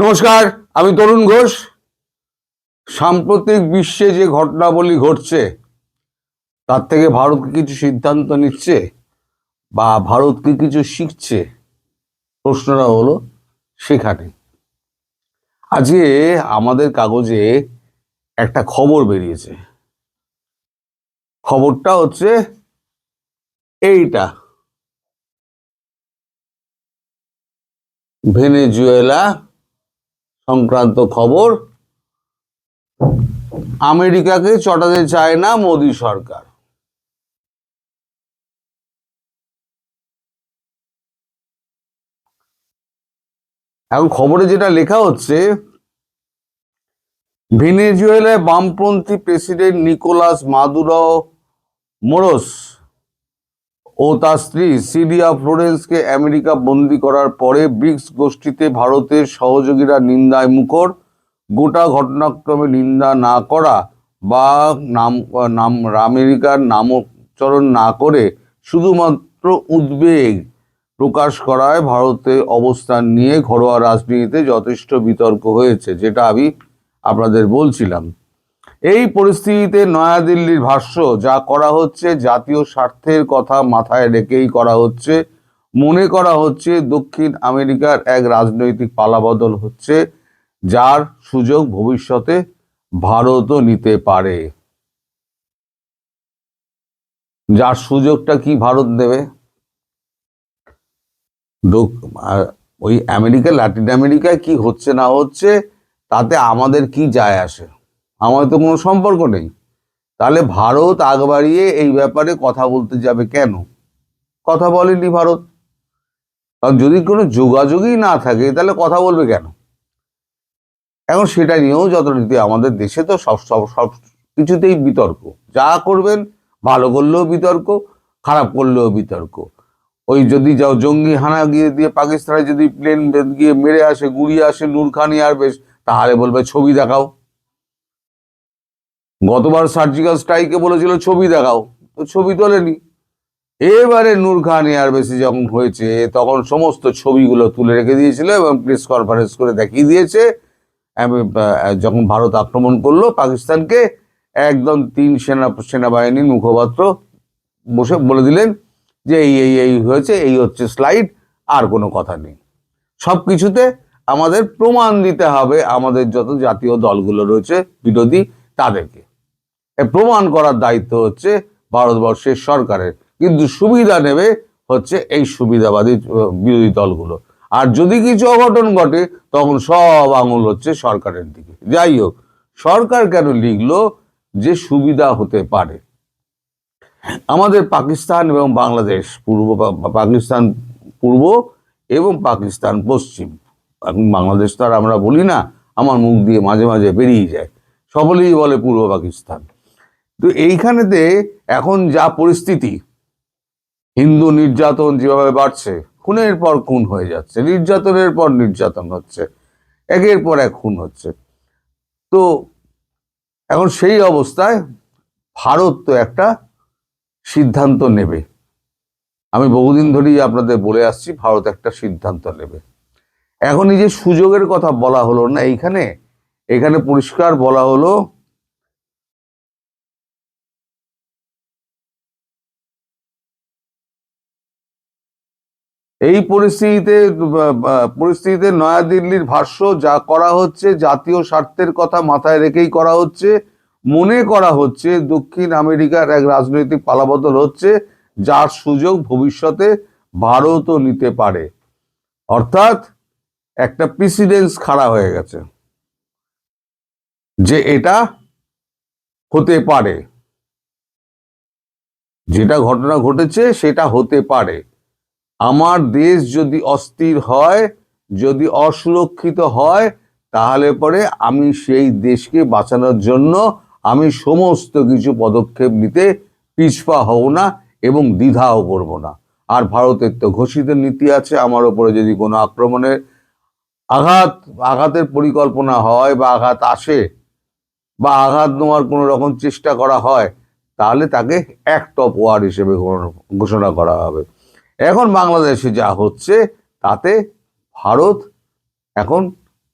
নমস্কার, আমি তরুণ ঘোষ। সাম্প্রতিক বিশ্বে যে ঘটনাবলী ঘটছে তার থেকে ভারত কি কিছু সিদ্ধান্ত নিচ্ছে বা ভারত কি কিছু শিখছে, প্রশ্নটা হলো সেখানে। আজকে আমাদের কাগজে একটা খবর বেরিয়েছে। খবরটা হচ্ছে এইটা, ভেনেজুয়েলা সংক্রান্ত খবর। আমেরিকাকে চটাতে চায় না মোদী সরকার। এখন খবরে যেটা লেখা হচ্ছে, ভেনেজুয়েলায় বামপন্থী প্রেসিডেন্ট নিকোলাস মাদুরো মোরোস ও তার স্ত্রী সিলিয়া ফ্লোরেন্সকে আমেরিকা বন্দী করার পরে ব্রিক্স গোষ্ঠীতে ভারতের সহযোগীরা নিন্দায় মুখর। গোটা ঘটনাক্রমে নিন্দা না করা বা নাম আমেরিকার নামোচ্চারণ না করে শুধুমাত্র উদ্বেগ প্রকাশ করায় ভারতের অবস্থান নিয়ে ঘরোয়া রাজনীতিতে যথেষ্ট বিতর্ক হয়েছে, যেটা আমি আপনাদের বলছিলাম। এই পরিস্থিতিতে নয়াদিল্লির ভাষ্য, যা করা হচ্ছে জাতীয় স্বার্থের কথা মাথায় রেখেই করা হচ্ছে। মনে করা হচ্ছে দক্ষিণ আমেরিকার এক রাজনৈতিক পালাবদল হচ্ছে, যার সুযোগ ভবিষ্যতে ভারতও নিতে পারে। যার সুযোগটা কি ভারত দেবে? ওই আমেরিকা, ল্যাটিন আমেরিকায় কি হচ্ছে না হচ্ছে তাতে আমাদের কি যায় আসে? আমাদের তো কোনো সম্পর্ক নেই। তাহলে ভারত আগ বাড়িয়ে এই ব্যাপারে কথা বলতে যাবে কেন? কথা বলেনি ভারত। কারণ যদি কোনো যোগাযোগই না থাকে তাহলে কথা বলবে কেন? এখন সেটা নিয়েও যথারীতি আমাদের দেশে তো সব সব সব কিছুতেই বিতর্ক। যা করবেন, ভালো করলেও বিতর্ক, খারাপ করলেও বিতর্ক। ওই যদি যাও জঙ্গি হানা গিয়ে দিয়ে পাকিস্তানে যদি প্লেন গিয়ে মেরে আসে, গুড়িয়ে আসে নূর খান এয়ারবেস, তাহলে বলবে ছবি দেখাও। গতবার সার্জিক্যাল স্ট্রাইকে বলেছিল ছবি দেখাও, তো ছবি তোলেনি। এবারে নূর খান এয়ারবেসে যখন হয়েছে তখন সমস্ত ছবিগুলো তুলে রেখে দিয়েছিল এবং প্রেস কনফারেন্স করে দেখিয়ে দিয়েছে। যখন ভারত আক্রমণ করলো পাকিস্তানকে, একদম তিন সেনাবাহিনীর মুখপাত্র বসে বলে দিলেন যে এই এই এই হয়েছে, এই হচ্ছে স্লাইড, আর কোনো কথা নেই। সব কিছুতে আমাদের প্রমাণ দিতে হবে আমাদের যত জাতীয় দলগুলো রয়েছে বিরোধী, তাদেরকে প্রমাণ করার দায়িত্ব হচ্ছে ভারতবর্ষের সরকারের। কিন্তু সুবিধা নেবে হচ্ছে এই সুবিধাবাদী বিরোধী দলগুলো। আর যদি কিছু অঘটন ঘটে তখন সব আঙুল হচ্ছে সরকারের দিকে। যাই হোক, সরকার কেন লিখলো যে সুবিধা হতে পারে? আমাদের পাকিস্তান এবং বাংলাদেশ, পাকিস্তান পূর্ব এবং পাকিস্তান পশ্চিম, এখন বাংলাদেশ তো আর আমরা বলি না, আমার মুখ দিয়ে মাঝে মাঝে বেরিয়ে যায়, সকলেই বলে পূর্ব পাকিস্তান। তো এইখানেতে এখন যা পরিস্থিতি, হিন্দু নির্যাতন যেভাবে বাড়ছে, খুনের পর খুন হয়ে যাচ্ছে, নির্যাতনের পর নির্যাতন হচ্ছে, একের পর এক খুন হচ্ছে। তো এখন সেই অবস্থায় ভারত তো একটা সিদ্ধান্ত নেবে। আমি বহুদিন ধরেই আপনাদের বলে আসছি ভারত একটা সিদ্ধান্ত নেবে। এখন এই যে সুযোগের কথা বলা হলো না, এখানে পরিষ্কার বলা হলো এই পরিস্থিতিতে নয়াদিল্লির ভাষ্য, যা করা হচ্ছে জাতীয় স্বার্থের কথা মাথায় রেখেই করা হচ্ছে। মনে করা হচ্ছে দক্ষিণ আমেরিকার এক রাজনৈতিক পালাবদল হচ্ছে, যার সুযোগ ভবিষ্যতে ভারতও নিতে পারে। অর্থাৎ একটা প্রেসিডেন্স খাড়া হয়ে গেছে যে এটা হতে পারে, যেটা ঘটনা ঘটেছে সেটা হতে পারে। আমার দেশ যদি অস্থির হয়, যদি অসুরক্ষিত হয়, তাহলে পরে আমি সেই দেশকে বাঁচানোর জন্য আমি সমস্ত কিছু পদক্ষেপ নিতে পিছপা হব না এবং দ্বিধাও করব না। আর ভারতের তো ঘোষিত নীতি আছে, আমার ওপরে যদি কোনো আঘাতের পরিকল্পনা হয় বা আঘাত আসে বা আঘাত নেওয়ার কোনো রকম চেষ্টা করা হয়, তাহলে তাকে অ্যাক্ট অফ ওয়ার হিসেবে ঘোষণা করা হবে। এখন বাংলাদেশে যা হচ্ছে তাতে ভারত এখন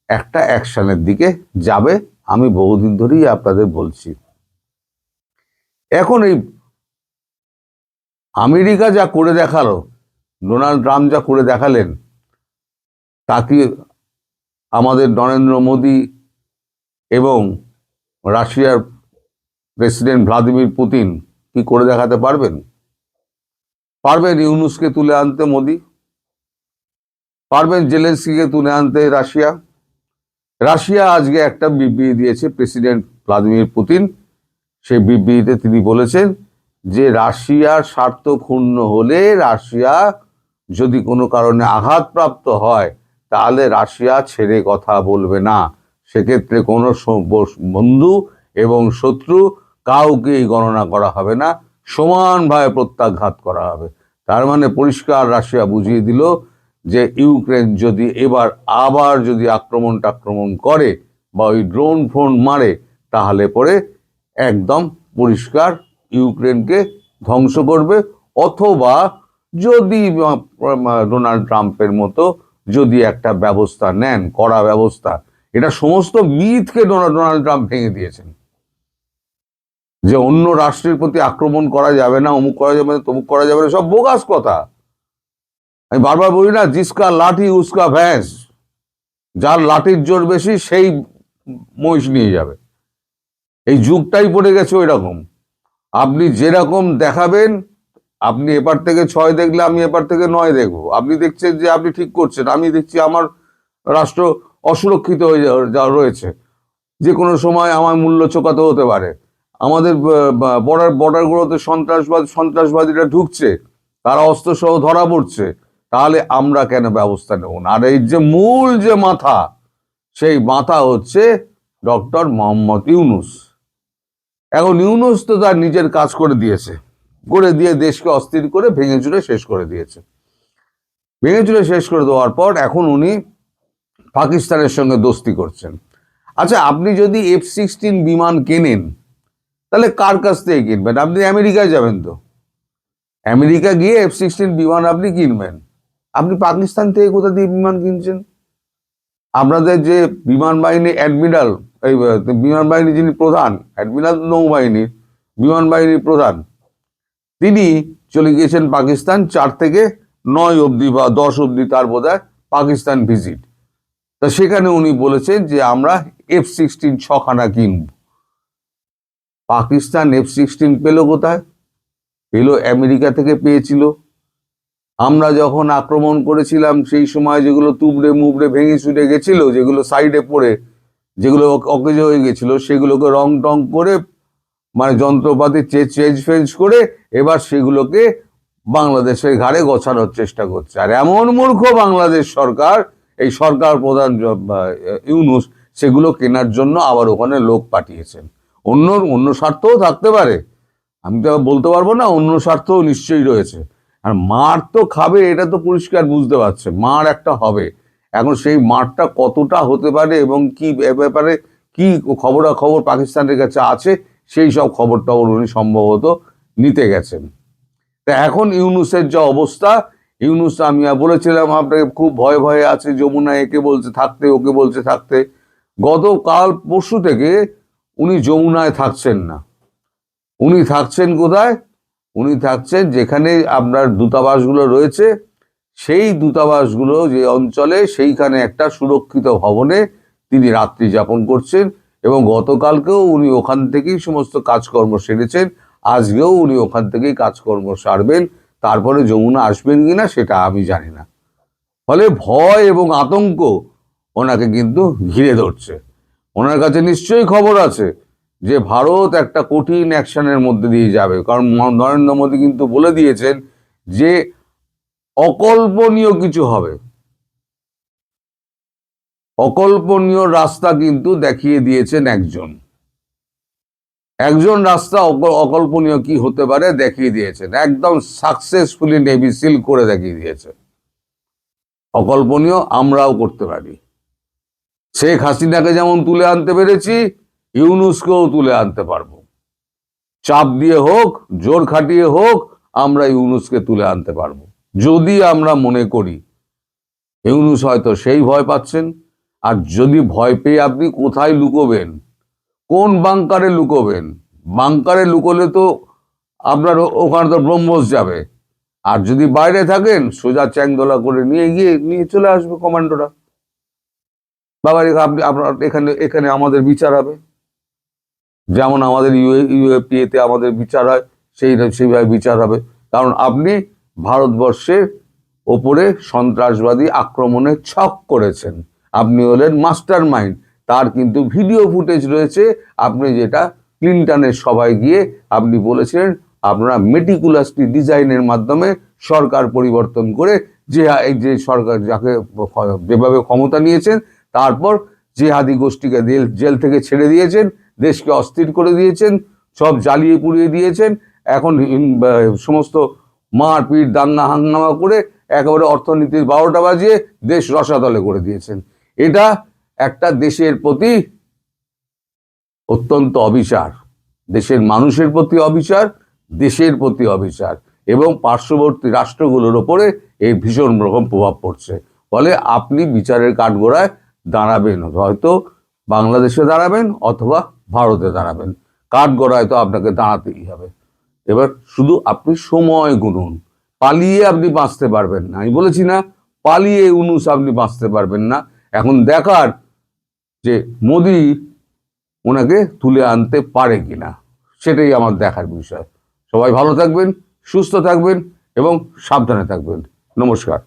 একটা অ্যাকশনের দিকে যাবে, আমি বহুদিন ধরেই আপনাদের বলছি। এখন এই আমেরিকা যা করে দেখালো, ডোনাল্ড ট্রাম্প যা করে দেখালেন, তাকে আমাদের নরেন্দ্র মোদী এবং রাশিয়ার প্রেসিডেন্ট ভ্লাদিমির পুতিন কি করে দেখাতে পারবেন? পারবেন ইউনুসকে তুলে আনতে মোদী? পারবেন জেলেনস্কিকে তুলে আনতে রাশিয়া? রাশিয়া আজকে একটা বিবৃতি দিয়েছে, প্রেসিডেন্ট ভ্লাদিমির পুতিন সেই বিবৃতিতে তিনি বলেছেন যে রাশিয়ার স্বার্থ ক্ষুণ্ণ হলে, রাশিয়া যদি কোনো কারণে আঘাতপ্রাপ্ত হয়, তাহলে রাশিয়া ছেড়ে কথা বলবে না। সেক্ষেত্রে কোনো বন্ধু এবং শত্রু কাউকেই গণনা করা হবে না, সমানভাবে প্রত্যাঘাত করা হবে। তার মানে পরিষ্কার রাশিয়া বুঝিয়ে দিল যে ইউক্রেন যদি আবার যদি আক্রমণ করে বা ওই ড্রোন ফোন মারে, তাহলে পরে একদম পরিষ্কার ইউক্রেনকে ধ্বংস করবে। অথবা যদি ডোনাল্ড ট্রাম্পের মতো যদি একটা ব্যবস্থা নেন, কড়া ব্যবস্থা, এটা সমস্ত মিথকে ডোনাল্ড ট্রাম্প ভেঙে দিয়েছেন, যে অন্য রাষ্ট্রের প্রতি আক্রমণ করা যাবে না, অমুক করা যাবে না, তমুক করা যাবে না, সব বোগাস কথা। আমি বারবার বলি না, জিসকা লাঠি উসকা ভ্যাঁস, যার লাঠির জোর বেশি সেই মহিষ নিয়ে যাবে। এই যুগটাই পড়ে গেছে ওই রকম। আপনি যেরকম দেখাবেন, আপনি এপার থেকে 6 দেখলে আমি এপার থেকে 9 দেখবো। আপনি দেখছেন যে আপনি ঠিক করছেন, আমি দেখছি আমার রাষ্ট্র অসুরক্ষিত হয়ে যা রয়েছে, যে কোনো সময় আমার মূল্য চোকাতে হতে পারে। আমাদের বর্ডারগুলোতে সন্ত্রাসবাদীরা ঢুকছে, তারা অস্ত্র সহ ধরা পড়ছে, তাহলে আমরা কেন ব্যবস্থা নেব না? আর এই যে মূল যে মাথা, সেই মাথা হচ্ছে ডক্টর মোহাম্মদ ইউনুস। এখন ইউনুস তো তার নিজের কাজ করে দিয়েছে, করে দিয়ে দেশকে অস্থির করে ভেঙে চুরে শেষ করে দিয়েছে। ভেঙে চুরে শেষ করে দেওয়ার পর এখন উনি পাকিস্তানের সঙ্গে দোস্তি করছেন। আচ্ছা, আপনি যদি F-16 বিমান কেনেন, তাহলে কার কাছ থেকে কিনবেন? আপনি আমেরিকায় যাবেন তো, আমেরিকা গিয়ে F-16 বিমান আপনি কিনবেন। আপনি পাকিস্তান থেকে কোথা দিয়ে বিমান কিনছেন? আপনাদের যে বিমান বাহিনী অ্যাডমিরাল, এই বিমান বাহিনী যিনি প্রধান, অ্যাডমিরাল নৌবাহিনীর বিমান বাহিনীর প্রধান, তিনি চলে গিয়েছেন পাকিস্তান 4 থেকে 9 অবধি বা 10 অবধি তার বোধহয় পাকিস্তান ভিজিট। তা সেখানে উনি বলেছেন যে আমরা F-16 6খানা কিনব। পাকিস্তান F-16 পেল কোথায়? পেল আমেরিকা থেকে পেয়েছিল। আমরা যখন আক্রমণ করেছিলাম সেই সময় যেগুলো তুবড়ে মুবড়ে ভেঙে চুরে গেছিল, যেগুলো সাইডে পড়ে, যেগুলো অকেজো হয়ে গেছিল, সেগুলোকে রং টং করে, মানে যন্ত্রপাতি চেঞ্জ ফেঞ্জ করে, এবার সেগুলোকে বাংলাদেশের ঘাড়ে গোছানোর চেষ্টা করছে। আর এমন মূর্খ বাংলাদেশ সরকার, এই সরকার প্রধান ইউনুস, সেগুলো কেনার জন্য আবার ওখানে লোক পাঠিয়েছেন। অন্য স্বার্থও থাকতে পারে, আমি তো বলতে পারবো না, অন্য স্বার্থও নিশ্চয়ই রয়েছে। আর মার তো খাবে, এটা তো পরিষ্কার বুঝতে পারছে, মার একটা হবে। এখন সেই মারটা কতটা হতে পারে এবং কি ব্যাপারে কি খবরাখবর পাকিস্তানের কাছে আছে, সেই সব খবর টবর উনি সম্ভবত নিতে গেছেন। তা এখন ইউনুসের যা অবস্থা, ইউনুস, আমি বলেছিলাম আপনাকে, খুব ভয়ে ভয়ে আছে। যমুনা একে বলছে থাকতে, ওকে বলছে থাকতে। গতকাল পরশু থেকে উনি যমুনায় থাকছেন না। উনি থাকছেন কোথায়? উনি থাকছেন যেখানে আপনার দূতাবাসগুলো রয়েছে, সেই দূতাবাসগুলো যে অঞ্চলে, সেইখানে একটা সুরক্ষিত ভবনে তিনি রাত্রি যাপন করছেন। এবং গতকালকেও উনি ওখান থেকেই সমস্ত কাজকর্ম সেরেছেন, আজকেও উনি ওখান থেকেই কাজকর্ম সারবেন। তারপরে যমুনা আসবেন কিনা সেটা আমি জানি না। ফলে ভয় এবং আতঙ্ক ওনাকে কিন্তু ঘিরে ধরছে। ওনার কাছে নিশ্চয়ই খবর আছে যে ভারত একটা কঠিন অ্যাকশনের মধ্যে দিয়ে যাবে, কারণ নরেন্দ্র মোদী কিন্তু বলে দিয়েছেন যে অকল্পনীয় কিছু হবে। অকল্পনীয় রাস্তা কিন্তু দেখিয়ে দিয়েছেন একজন রাস্তা অকল্পনীয় কি হতে পারে দেখিয়ে দিয়েছেন, একদম সাকসেসফুলি নেভি সিল করে দেখিয়ে দিয়েছে। অকল্পনীয় আমরাও করতে পারি। শেখ হাসিনাকে যেমন তুলে আনতে পেরেছি, ইউনুসকেও তুলে আনতে পারবো। চাপ দিয়ে হোক, জোর খাটিয়ে হোক, আমরা ইউনুসকে তুলে আনতে পারবো, যদি আমরা মনে করি। ইউনুস হয়তো সেই ভয় পাচ্ছেন, আর যদি ভয় পেয়ে আপনি কোথায় লুকোবেন, কোন বাংকারে লুকোবেন? বাংকারে লুকোলে তো আপনার ওখানে তো ব্রহ্মস যাবে। আর যদি বাইরে থাকেন, সোজা চ্যাংদোলা করে নিয়ে চলে আসবে কমান্ডোরা। বাবা আপনি আপনার এখানে এখানে আমাদের বিচার হবে, যেমন আমাদের ইউএপিএতে আমাদের বিচার হয়, সেইভাবে বিচার হবে। কারণ আপনি ভারতবর্ষের ওপরে সন্ত্রাসবাদী আক্রমণের ছক করেছেন, আপনি হলেন মাস্টার মাইন্ড। তার কিন্তু ভিডিও ফুটেজ রয়েছে, আপনি যেটা ক্লিনটনের সভায় গিয়ে আপনি বলেছিলেন আপনারা মেটিকুলাসলি ডিজাইনের মাধ্যমে সরকার পরিবর্তন করে এই যে সরকার যাকে যেভাবে ক্ষমতা নিয়েছেন, তারপর জিহাদি গোষ্ঠীকে জেল থেকে ছেড়ে দিয়েছেন, দেশকে অস্থির করে দিয়েছেন, সব জ্বালিয়ে পুড়িয়ে দিয়েছেন। এখন সমস্ত মারপিট দাঙ্গা হাঙ্গামা করে একেবারে অর্থনীতির 12টা বাজিয়ে দেশ রসাতলে করে দিয়েছেন। এটা একটা দেশের প্রতি অত্যন্ত অবিচার, দেশের মানুষের প্রতি অবিচার, দেশের প্রতি অবিচার, এবং পার্শ্ববর্তী রাষ্ট্রগুলোর ওপরে এই ভীষণ রকম প্রভাব পড়ছে। ফলে আপনি বিচারের কাঠগড়ায় দাঁড়াবেন, হয়তো বাংলাদেশে দাঁড়াবেন অথবা ভারতে দাঁড়াবেন, কাঠগড়ায় তো আপনাকে দাঁড়াতেই হবে। এবার শুধু আপনি সময় গুনুন, পালিয়ে আপনি বাঁচতে পারবেন না। আমি বলেছি না, পালিয়ে ইউনূস আপনি বাঁচতে পারবেন না। এখন দেখার যে মোদি ওনাকে তুলে আনতে পারে কিনা, সেটাই আমার দেখার বিষয়। সবাই ভালো থাকবেন, সুস্থ থাকবেন এবং সাবধানে থাকবেন। নমস্কার।